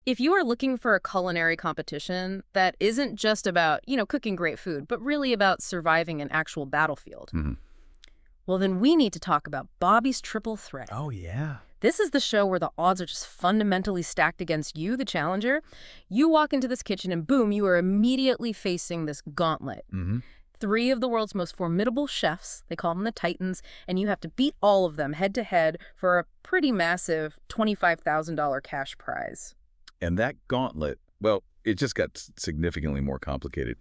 If you are looking for a culinary competition that isn't just about, cooking great food, but really about surviving an actual battlefield, Hmm. well, then we need to talk about Bobby's Triple Threat. Oh, yeah. This is the show where the odds are just fundamentally stacked against you, the challenger. You walk into this kitchen and boom, you are immediately facing this gauntlet. Hmm. Three of the world's most formidable chefs, they call them the Titans, and you have to beat all of them head to head for a pretty massive $25,000 cash prize. And that gauntlet, well, it just got significantly more complicated.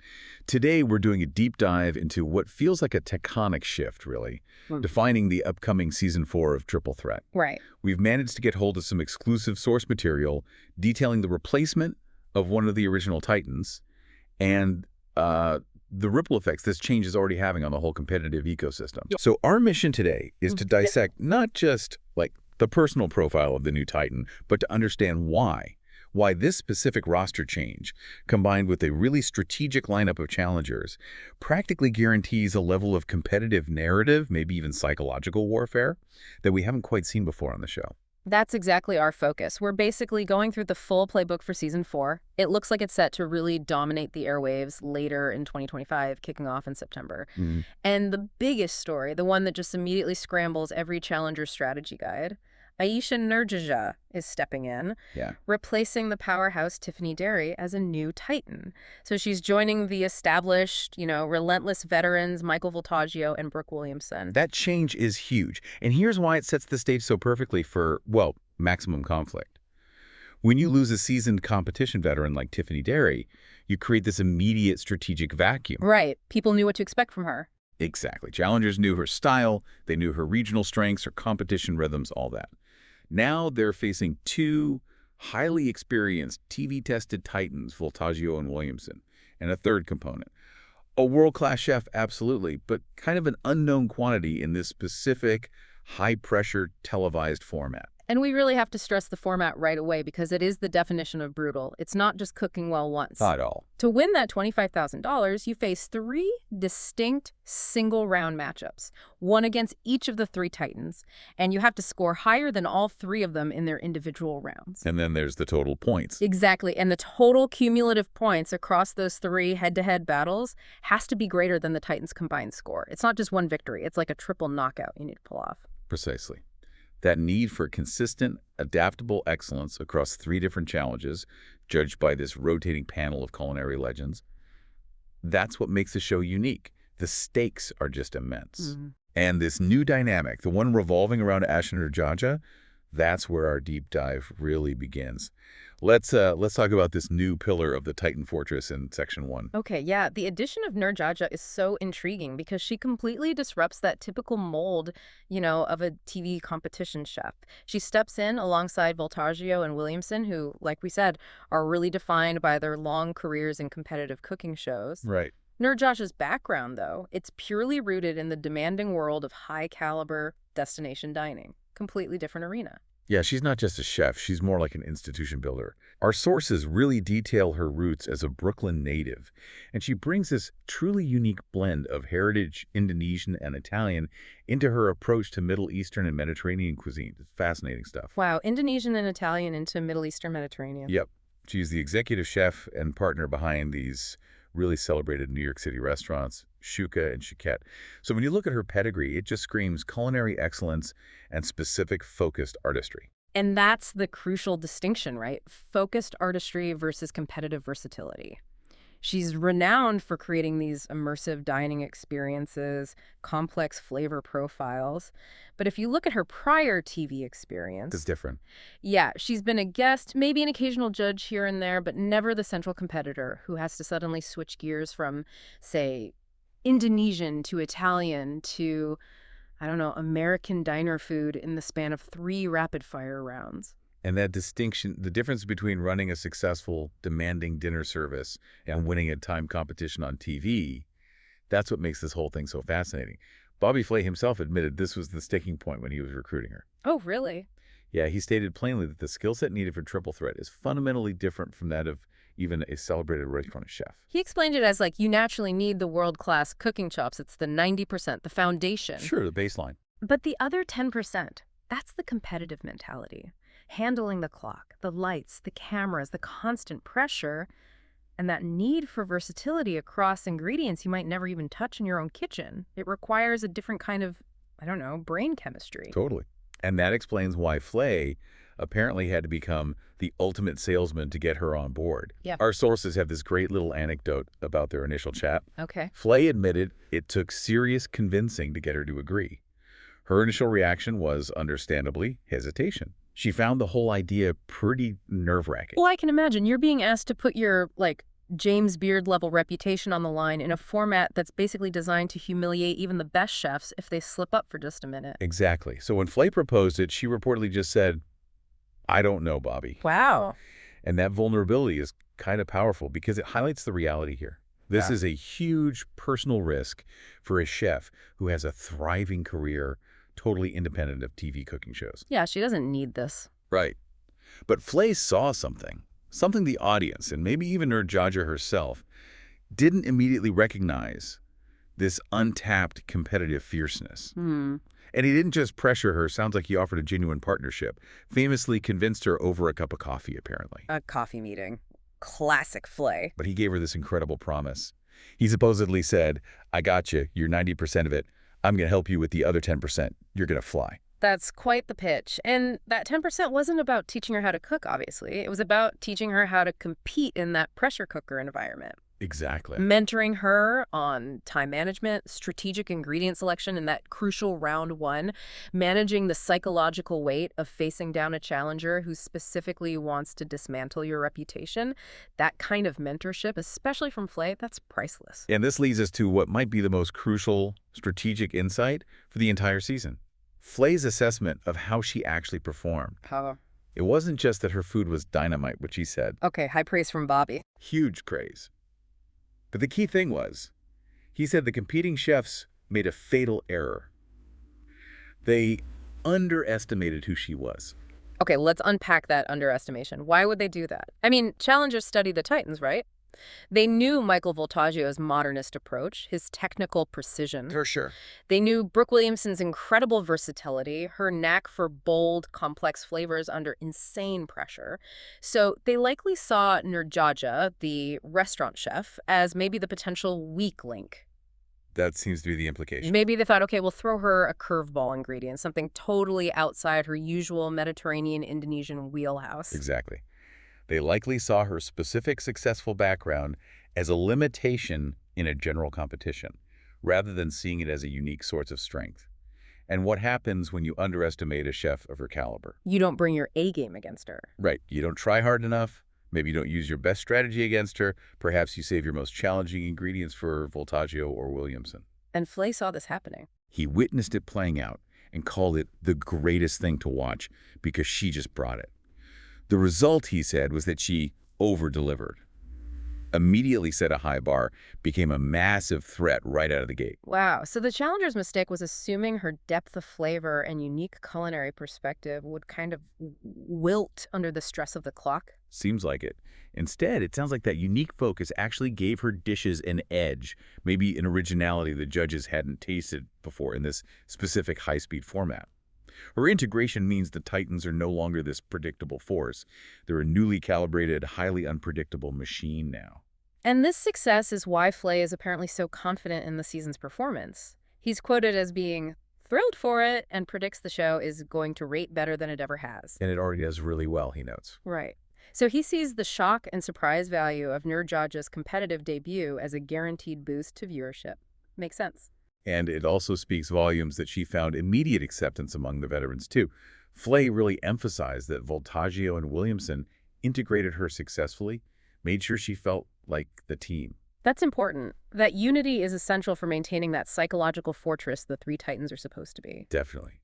Today, we're doing a deep dive into what feels like a tectonic shift, really, defining the upcoming Season 4 of Triple Threat. Right. We've managed to get hold of some exclusive source material detailing the replacement of one of the original Titans and the ripple effects this change is already having on the whole competitive ecosystem. Yeah. So our mission today is to dissect not just like the personal profile of the new Titan, but to understand why this specific roster change, combined with a really strategic lineup of challengers, practically guarantees a level of competitive narrative, maybe even psychological warfare, that we haven't quite seen before on the show. That's exactly our focus. We're basically going through the full playbook for Season 4. It looks like it's set to really dominate the airwaves later in 2025, kicking off in September. Mm. And the biggest story, the one that just immediately scrambles every challenger's strategy guide, Ayesha Nurdjaja is stepping in, replacing the powerhouse Tiffany Derry as a new Titan. So she's joining the established, relentless veterans Michael Voltaggio and Brooke Williamson. That change is huge. And here's why it sets the stage so perfectly for, well, maximum conflict. When you lose a seasoned competition veteran like Tiffany Derry, you create this immediate strategic vacuum. Right. People knew what to expect from her. Exactly. Challengers knew her style, they knew her regional strengths, her competition rhythms, all that. Now they're facing two highly experienced, TV-tested Titans, Voltaggio and Williamson, and a third component. A world-class chef, absolutely, but kind of an unknown quantity in this specific, high-pressure, televised format. And we really have to stress the format right away because it is the definition of brutal. It's not just cooking well once. Not at all. To win that $25,000, you face 3 distinct single-round matchups, one against each of the 3 Titans, and you have to score higher than all 3 of them in their individual rounds. And then there's the total points. Exactly, and the total cumulative points across those 3 head-to-head battles has to be greater than the Titans' combined score. It's not just one victory. It's like a triple knockout you need to pull off. Precisely. That need for consistent, adaptable excellence across 3 different challenges, judged by this rotating panel of culinary legends, that's what makes the show unique. The stakes are just immense. And this new dynamic, the one revolving around Ayesha Nurdjaja, that's where our deep dive really begins. Let's talk about this new pillar of the Titan Fortress in Section 1. Okay, yeah. The addition of Nurdjaja is so intriguing because she completely disrupts that typical mold, of a TV competition chef. She steps in alongside Voltaggio and Williamson, who, like we said, are really defined by their long careers in competitive cooking shows. Right. Nurdjaja's background, though, it's purely rooted in the demanding world of high-caliber destination dining. Completely different arena. Yeah, she's not just a chef, she's more like an institution builder. Our sources really detail her roots as a Brooklyn native, and she brings this truly unique blend of heritage, Indonesian and Italian, into her approach to Middle Eastern and Mediterranean cuisine. It's fascinating stuff. Wow, Indonesian and Italian into Middle Eastern Mediterranean. Yep. She's the executive chef and partner behind these really celebrated New York City restaurants, Shuka and Chiquette. So when you look at her pedigree, it just screams culinary excellence and specific focused artistry. And that's the crucial distinction, right? Focused artistry versus competitive versatility. She's renowned for creating these immersive dining experiences, complex flavor profiles. But if you look at her prior TV experience... It's different. Yeah, she's been a guest, maybe an occasional judge here and there, but never the central competitor who has to suddenly switch gears from, say, Indonesian to Italian to, American diner food in the span of 3 rapid-fire rounds. And that distinction, the difference between running a successful, demanding dinner service and winning a time competition on TV, that's what makes this whole thing so fascinating. Bobby Flay himself admitted this was the sticking point when he was recruiting her. Oh, really? Yeah, he stated plainly that the skill set needed for Triple Threat is fundamentally different from that of even a celebrated restaurant chef. He explained it as you naturally need the world-class cooking chops. It's the 90%, the foundation. Sure, the baseline. But the other 10%, that's the competitive mentality. Handling the clock, the lights, the cameras, the constant pressure, and that need for versatility across ingredients you might never even touch in your own kitchen. It requires a different kind of, I don't know, brain chemistry. Totally. And that explains why Flay apparently had to become the ultimate salesman to get her on board. Yeah. Our sources have this great little anecdote about their initial chat. Okay. Flay admitted it took serious convincing to get her to agree. Her initial reaction was, understandably, hesitation. She found the whole idea pretty nerve-wracking. Well, I can imagine. You're being asked to put your, James Beard-level reputation on the line in a format that's basically designed to humiliate even the best chefs if they slip up for just a minute. Exactly. So when Flay proposed it, she reportedly just said, "I don't know, Bobby." Wow. And that vulnerability is kind of powerful because it highlights the reality here. This is a huge personal risk for a chef who has a thriving career, totally independent of TV cooking shows. Yeah, she doesn't need this. Right. But Flay saw something the audience, and maybe even Nurdjaja herself, didn't immediately recognize: this untapped competitive fierceness. And he didn't just pressure her. Sounds like he offered a genuine partnership. Famously convinced her over a cup of coffee, apparently. A coffee meeting. Classic Flay. But he gave her this incredible promise. He supposedly said, "I got you. You're 90% of it. I'm going to help you with the other 10%. You're going to fly." That's quite the pitch. And that 10% wasn't about teaching her how to cook, obviously. It was about teaching her how to compete in that pressure cooker environment. Exactly. Mentoring her on time management, strategic ingredient selection, and that crucial round one, managing the psychological weight of facing down a challenger who specifically wants to dismantle your reputation. That kind of mentorship, especially from Flay, that's priceless. And this leads us to what might be the most crucial strategic insight for the entire season. Flay's assessment of how she actually performed. How? It wasn't just that her food was dynamite, which he said. Okay, high praise from Bobby. Huge praise. But the key thing was, he said the competing chefs made a fatal error. They underestimated who she was. Okay, let's unpack that underestimation. Why would they do that? I mean, challengers study the Titans, right? They knew Michael Voltaggio's modernist approach, his technical precision. For sure. They knew Brooke Williamson's incredible versatility, her knack for bold, complex flavors under insane pressure. So they likely saw Nurdjaja, the restaurant chef, as maybe the potential weak link. That seems to be the implication. Maybe they thought, okay, we'll throw her a curveball ingredient, something totally outside her usual Mediterranean Indonesian wheelhouse. Exactly. They likely saw her specific successful background as a limitation in a general competition, rather than seeing it as a unique source of strength. And what happens when you underestimate a chef of her caliber? You don't bring your A game against her. Right. You don't try hard enough. Maybe you don't use your best strategy against her. Perhaps you save your most challenging ingredients for Voltaggio or Williamson. And Flay saw this happening. He witnessed it playing out and called it the greatest thing to watch because she just brought it. The result, he said, was that she over-delivered. Immediately set a high bar, became a massive threat right out of the gate. Wow. So the challenger's mistake was assuming her depth of flavor and unique culinary perspective would kind of wilt under the stress of the clock. Seems like it. Instead, it sounds like that unique focus actually gave her dishes an edge, maybe an originality the judges hadn't tasted before in this specific high-speed format. Her integration means the Titans are no longer this predictable force. They're a newly calibrated, highly unpredictable machine now. And this success is why Flay is apparently so confident in the season's performance. He's quoted as being thrilled for it and predicts the show is going to rate better than it ever has. And it already does really well, he notes. Right. So he sees the shock and surprise value of Nurdjaja's competitive debut as a guaranteed boost to viewership. Makes sense. And it also speaks volumes that she found immediate acceptance among the veterans, too. Flay really emphasized that Voltaggio and Williamson integrated her successfully, made sure she felt like the team. That's important. That unity is essential for maintaining that psychological fortress the three Titans are supposed to be. Definitely.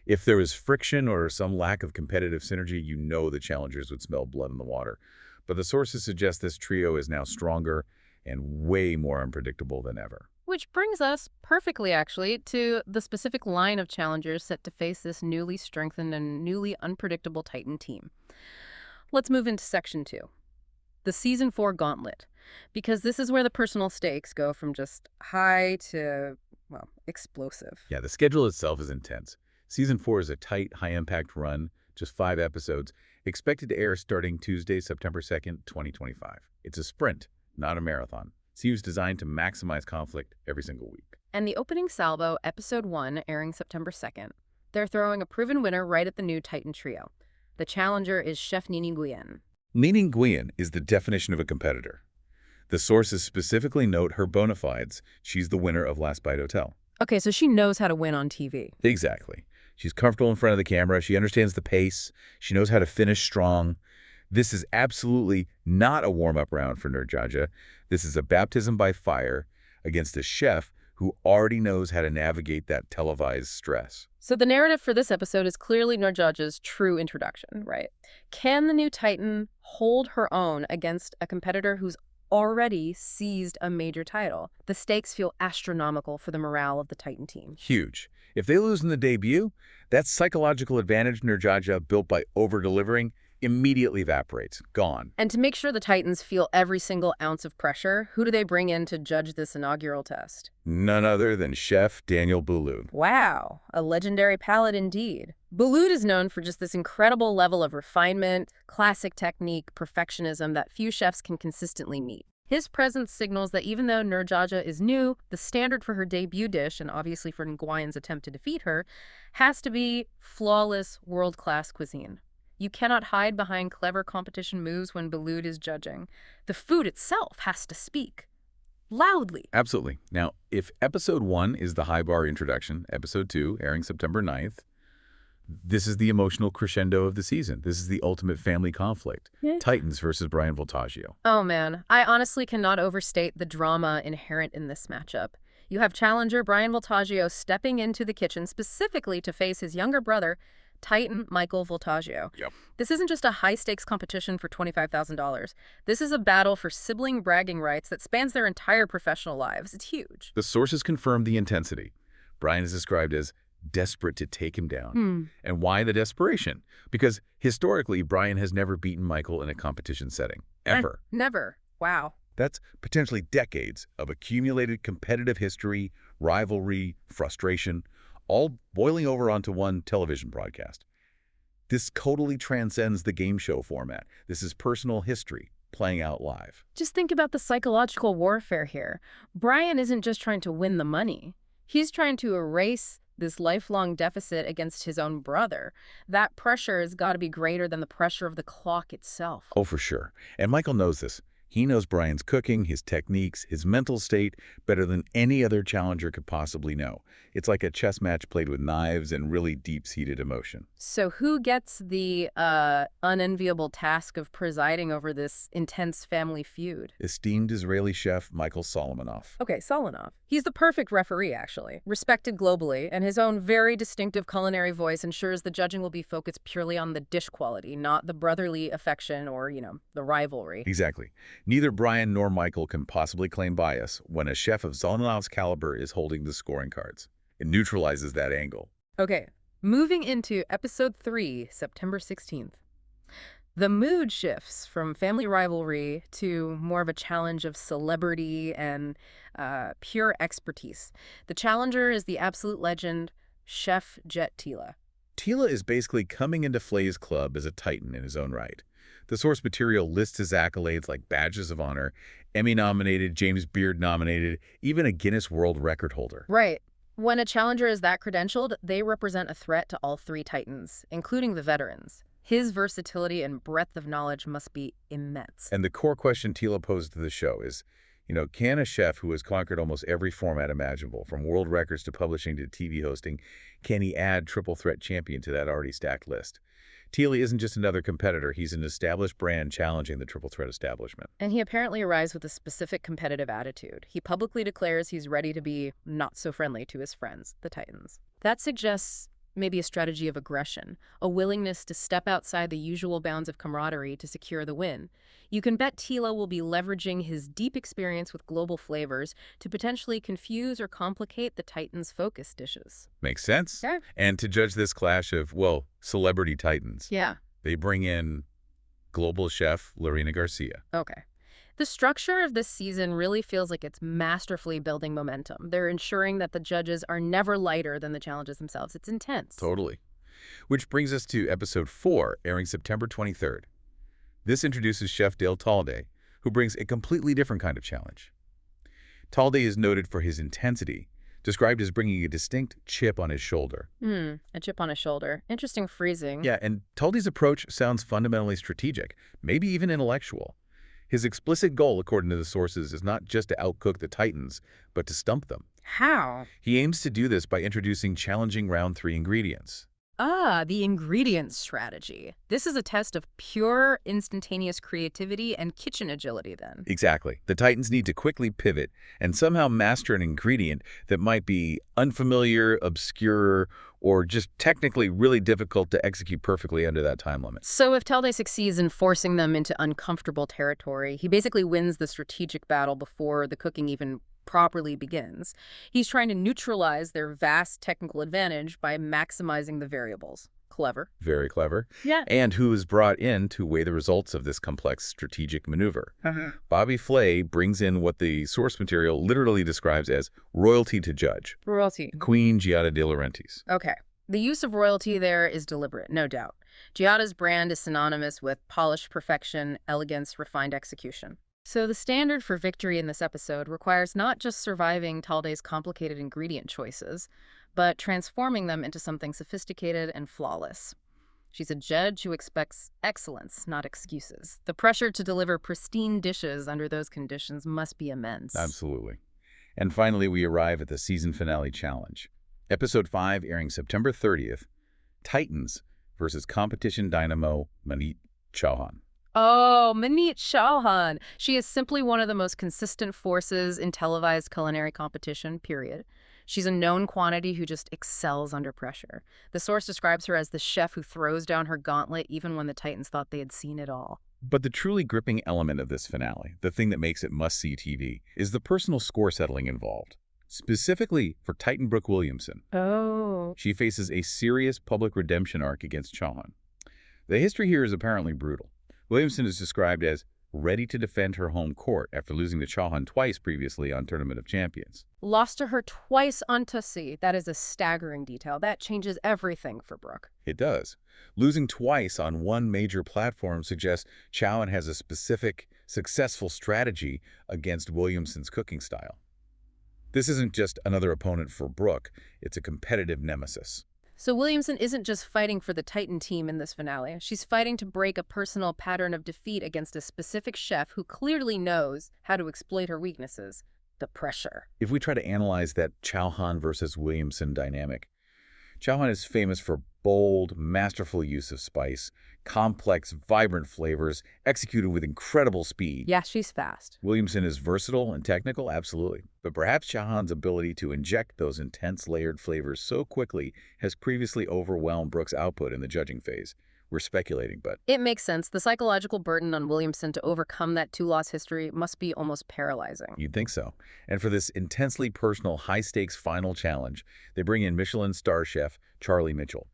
If there was friction or some lack of competitive synergy, you know the challengers would smell blood in the water. But the sources suggest this trio is now stronger and way more unpredictable than ever. Which brings us, perfectly actually, to the specific line of challengers set to face this newly strengthened and newly unpredictable Titan team. Let's move into Section 2. The Season 4 Gauntlet. Because this is where the personal stakes go from just high to, well, explosive. Yeah, the schedule itself is intense. Season 4 is a tight, high-impact run just 5 episodes, expected to air starting Tuesday, September 2nd, 2025. It's a sprint, not a marathon. Seems designed to maximize conflict every single week. And the opening salvo, episode 1, airing September 2nd. They're throwing a proven winner right at the new Titan trio. The challenger is Chef Nini Nguyen. Nini Nguyen is the definition of a competitor. The sources specifically note her bona fides. She's the winner of Last Bite Hotel. Okay, so she knows how to win on TV. Exactly. She's comfortable in front of the camera. She understands the pace. She knows how to finish strong. This is absolutely not a warm-up round for Nurdjaja. This is a baptism by fire against a chef who already knows how to navigate that televised stress. So the narrative for this episode is clearly Nurdjaja's true introduction, right? Can the new Titan hold her own against a competitor who's already seized a major title? The stakes feel astronomical for the morale of the Titan team. Huge. If they lose in the debut, that psychological advantage Nurdjaja built by over-delivering immediately evaporates. Gone. And to make sure the Titans feel every single ounce of pressure, who do they bring in to judge this inaugural test? None other than Chef Daniel Boulud. Wow, a legendary palate indeed. Boulud is known for just this incredible level of refinement, classic technique, perfectionism that few chefs can consistently meet. His presence signals that even though Nurdjaja is new, the standard for her debut dish, and obviously for Nguyen's attempt to defeat her, has to be flawless, world-class cuisine. You cannot hide behind clever competition moves when Boulud is judging. The food itself has to speak loudly. Absolutely. Now, if episode 1 is the high bar introduction, episode 2, airing September 9th, this is the emotional crescendo of the season. This is the ultimate family conflict. Yeah. Titans versus Brian Voltaggio. Oh, man. I honestly cannot overstate the drama inherent in this matchup. You have challenger Brian Voltaggio stepping into the kitchen specifically to face his younger brother, Titan Michael Voltaggio. Yep. This isn't just a high-stakes competition for $25,000. This is a battle for sibling bragging rights that spans their entire professional lives. It's huge. The sources confirm the intensity. Brian is described as desperate to take him down. And why the desperation? Because historically, Brian has never beaten Michael in a competition setting. Ever. Never. Wow. That's potentially decades of accumulated competitive history, rivalry, frustration, all boiling over onto one television broadcast. This totally transcends the game show format. This is personal history playing out live. Just think about the psychological warfare here. Brian isn't just trying to win the money. He's trying to erase this lifelong deficit against his own brother. That pressure has got to be greater than the pressure of the clock itself. Oh, for sure. And Michael knows this. He knows Brian's cooking, his techniques, his mental state better than any other challenger could possibly know. It's like a chess match played with knives and really deep-seated emotion. So who gets the unenviable task of presiding over this intense family feud? Esteemed Israeli chef Michael Solomonov. Okay, Solomonov. He's the perfect referee, actually. Respected globally, and his own very distinctive culinary voice ensures the judging will be focused purely on the dish quality, not the brotherly affection or, the rivalry. Exactly. Neither Brian nor Michael can possibly claim bias when a chef of Solomonov's caliber is holding the scoring cards. It neutralizes that angle. Okay, moving into episode 3, September 16th. The mood shifts from family rivalry to more of a challenge of celebrity and pure expertise. The challenger is the absolute legend, Chef Jet Tila. Tila is basically coming into Flay's club as a titan in his own right. The source material lists his accolades like badges of honor, Emmy-nominated, James Beard-nominated, even a Guinness World Record holder. Right. When a challenger is that credentialed, they represent a threat to all 3 titans, including the veterans. His versatility and breadth of knowledge must be immense. And the core question Tila posed to the show is, can a chef who has conquered almost every format imaginable, from world records to publishing to TV hosting, can he add triple threat champion to that already stacked list? Tila isn't just another competitor. He's an established brand challenging the triple threat establishment. And he apparently arrives with a specific competitive attitude. He publicly declares he's ready to be not so friendly to his friends, the Titans. That suggests maybe a strategy of aggression, a willingness to step outside the usual bounds of camaraderie to secure the win. You can bet Tila will be leveraging his deep experience with global flavors to potentially confuse or complicate the Titans' focus dishes. Makes sense. Yeah. And to judge this clash of, celebrity Titans, they bring in global chef Lorena Garcia. Okay. The structure of this season really feels like it's masterfully building momentum. They're ensuring that the judges are never lighter than the challenges themselves. It's intense. Totally. Which brings us to episode 4, airing September 23rd. This introduces Chef Dale Talday, who brings a completely different kind of challenge. Talday is noted for his intensity, described as bringing a distinct chip on his shoulder. A chip on his shoulder. Interesting phrasing. Yeah, and Talday's approach sounds fundamentally strategic, maybe even intellectual. His explicit goal, according to the sources, is not just to outcook the Titans, but to stump them. How? He aims to do this by introducing challenging round 3 ingredients. Ah, the ingredient strategy. This is a test of pure, instantaneous creativity and kitchen agility, then. Exactly. The Titans need to quickly pivot and somehow master an ingredient that might be unfamiliar, obscure, or just technically really difficult to execute perfectly under that time limit. So if Talday succeeds in forcing them into uncomfortable territory, he basically wins the strategic battle before the cooking even properly begins. He's trying to neutralize their vast technical advantage by maximizing the variables. Clever. Very clever. Yeah. And who is brought in to weigh the results of this complex strategic maneuver. Bobby Flay brings in what the source material literally describes as royalty to judge. Royalty. Queen Giada de Laurentiis. Okay. The use of royalty there is deliberate, no doubt. Giada's brand is synonymous with polished perfection, elegance, refined execution. So the standard for victory in this episode requires not just surviving Talday's complicated ingredient choices, but transforming them into something sophisticated and flawless. She's a judge who expects excellence, not excuses. The pressure to deliver pristine dishes under those conditions must be immense. Absolutely. And finally, we arrive at the season finale challenge. Episode 5, airing September 30th, Titans versus competition dynamo Manit Chauhan. Oh, Manit Chauhan. She is simply one of the most consistent forces in televised culinary competition, period. She's a known quantity who just excels under pressure. The source describes her as the chef who throws down her gauntlet even when the Titans thought they had seen it all. But the truly gripping element of this finale, the thing that makes it must-see TV, is the personal score settling involved. Specifically for Titan Brooke Williamson. Oh. She faces a serious public redemption arc against Chauhan. The history here is apparently brutal. Williamson is described as ready to defend her home court after losing to Chauhan twice previously on Tournament of Champions. Lost to her twice on Tussie. That is a staggering detail. That changes everything for Brooke. It does. Losing twice on one major platform suggests Chauhan has a specific, successful strategy against Williamson's cooking style. This isn't just another opponent for Brooke, it's a competitive nemesis. So Williamson isn't just fighting for the Titan team in this finale. She's fighting to break a personal pattern of defeat against a specific chef who clearly knows how to exploit her weaknesses. The pressure. If we try to analyze that Chauhan versus Williamson dynamic, Chauhan is famous for bold, masterful use of spice, complex, vibrant flavors, executed with incredible speed. Yeah, she's fast. Williamson is versatile and technical, absolutely. But perhaps Chauhan's ability to inject those intense layered flavors so quickly has previously overwhelmed Brooke's output in the judging phase. We're speculating, but it makes sense. The psychological burden on Williamson to overcome that two-loss history must be almost paralyzing. You'd think so. And for this intensely personal, high-stakes final challenge, they bring in Michelin star chef Charlie Mitchell.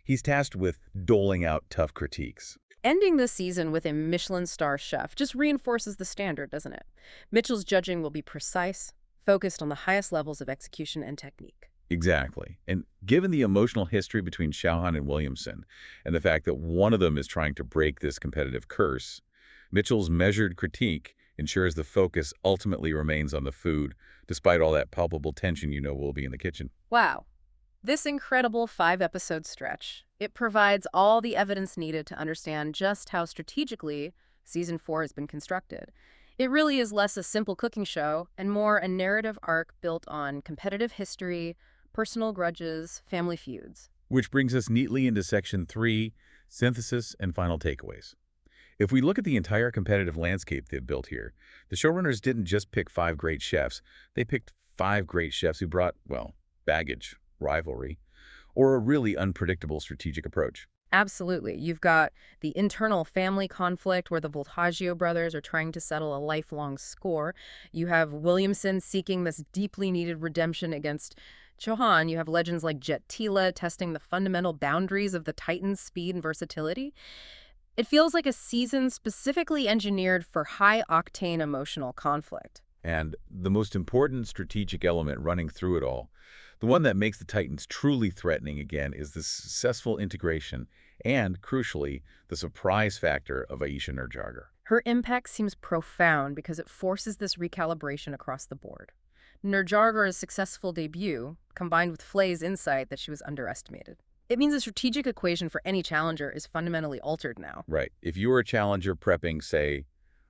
He's tasked with doling out tough critiques. Ending the season with a Michelin star chef just reinforces the standard, doesn't it? Mitchell's judging will be precise, focused on the highest levels of execution and technique. Exactly. And given the emotional history between Chauhan and Williamson, and the fact that one of them is trying to break this competitive curse, Mitchell's measured critique ensures the focus ultimately remains on the food, despite all that palpable tension will be in the kitchen. Wow. This incredible 5-episode stretch, it provides all the evidence needed to understand just how strategically Season 4 has been constructed. It really is less a simple cooking show and more a narrative arc built on competitive history, personal grudges, family feuds. Which brings us neatly into Section 3, synthesis and final takeaways. If we look at the entire competitive landscape they've built here, the showrunners didn't just pick 5 great chefs. They picked 5 great chefs who brought, well, baggage, rivalry, or a really unpredictable strategic approach. Absolutely. You've got the internal family conflict where the Voltaggio brothers are trying to settle a lifelong score. You have Williamson seeking this deeply needed redemption against Chauhan. You have legends like Jet Tila testing the fundamental boundaries of the Titan's speed and versatility. It feels like a season specifically engineered for high-octane emotional conflict. And the most important strategic element running through it all, The one that makes the Titans truly threatening again is the successful integration and, crucially, the surprise factor of Ayesha Nurdjaja. Her impact seems profound because it forces this recalibration across the board. Nurdjaja's successful debut, combined with Flay's insight that she was underestimated. It means the strategic equation for any challenger is fundamentally altered now. Right. If you were a challenger prepping, say,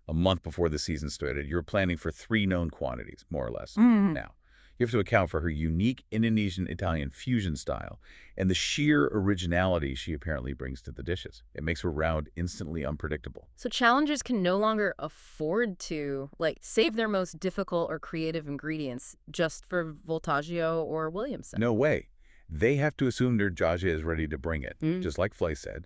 a month before the season started, you're planning for 3 known quantities, more or less. Now, you have to account for her unique Indonesian-Italian fusion style and the sheer originality she apparently brings to the dishes. It makes her round instantly unpredictable. So challengers can no longer afford to, save their most difficult or creative ingredients just for Voltaggio or Williamson. No way. They have to assume Nurdjaja is ready to bring it, just like Flay said.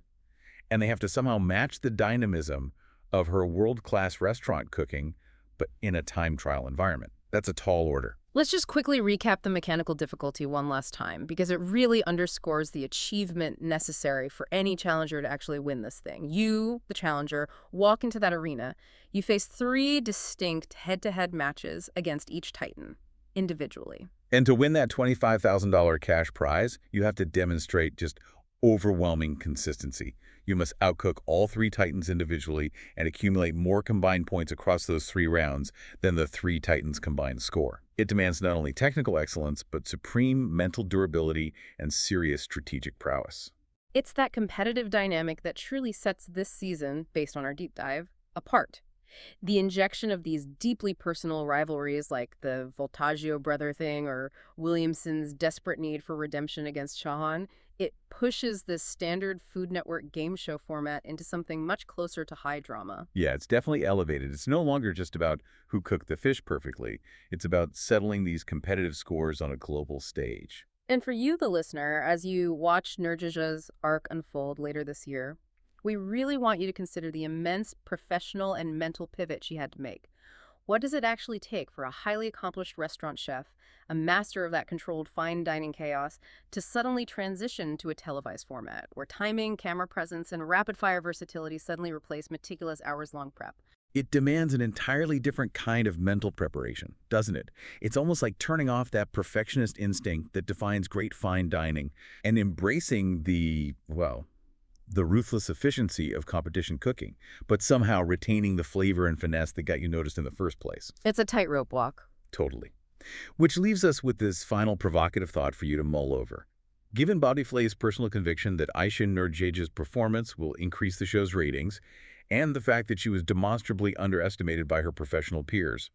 And they have to somehow match the dynamism of her world-class restaurant cooking, but in a time trial environment. That's a tall order. Let's just quickly recap the mechanical difficulty one last time, because it really underscores the achievement necessary for any challenger to actually win this thing. You, the challenger, walk into that arena. You face 3 distinct head-to-head matches against each Titan, individually. And to win that $25,000 cash prize, you have to demonstrate just overwhelming consistency. You must outcook all 3 Titans individually and accumulate more combined points across those 3 rounds than the 3 Titans' combined score. It demands not only technical excellence, but supreme mental durability and serious strategic prowess. It's that competitive dynamic that truly sets this season, based on our deep dive, apart. The injection of these deeply personal rivalries like the Voltaggio brother thing or Williamson's desperate need for redemption against Shahan, it pushes this standard Food Network game show format into something much closer to high drama. Yeah, it's definitely elevated. It's no longer just about who cooked the fish perfectly. It's about settling these competitive scores on a global stage. And for you, the listener, as you watch Nurdjaja's arc unfold later this year, we really want you to consider the immense professional and mental pivot she had to make. What does it actually take for a highly accomplished restaurant chef, a master of that controlled fine dining chaos, to suddenly transition to a televised format, where timing, camera presence, and rapid-fire versatility suddenly replace meticulous hours-long prep? It demands an entirely different kind of mental preparation, doesn't it? It's almost like turning off that perfectionist instinct that defines great fine dining and embracing the ruthless efficiency of competition cooking, but somehow retaining the flavor and finesse that got you noticed in the first place. It's a tightrope walk. Totally. Which leaves us with this final provocative thought for you to mull over. Given Bobby Flay's personal conviction that Ayesha Nurdjaja's performance will increase the show's ratings, and the fact that she was demonstrably underestimated by her professional peers,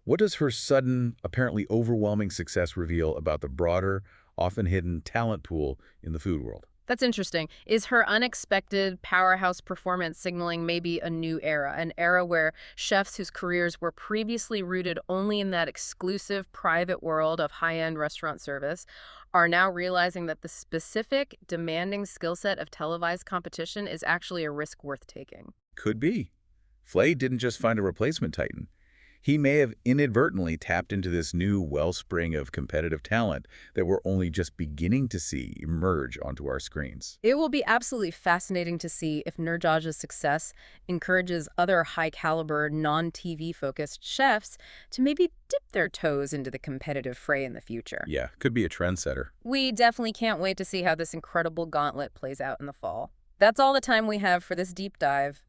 what does her sudden, apparently overwhelming success reveal about the broader, often hidden talent pool in the food world? That's interesting. Is her unexpected powerhouse performance signaling maybe a new era, an era where chefs whose careers were previously rooted only in that exclusive private world of high-end restaurant service are now realizing that the specific, demanding skill set of televised competition is actually a risk worth taking? Could be. Flay didn't just find a replacement Titan. He may have inadvertently tapped into this new wellspring of competitive talent that we're only just beginning to see emerge onto our screens. It will be absolutely fascinating to see if Nurdjaja's success encourages other high-caliber, non-TV-focused chefs to maybe dip their toes into the competitive fray in the future. Yeah, could be a trendsetter. We definitely can't wait to see how this incredible gauntlet plays out in the fall. That's all the time we have for this deep dive.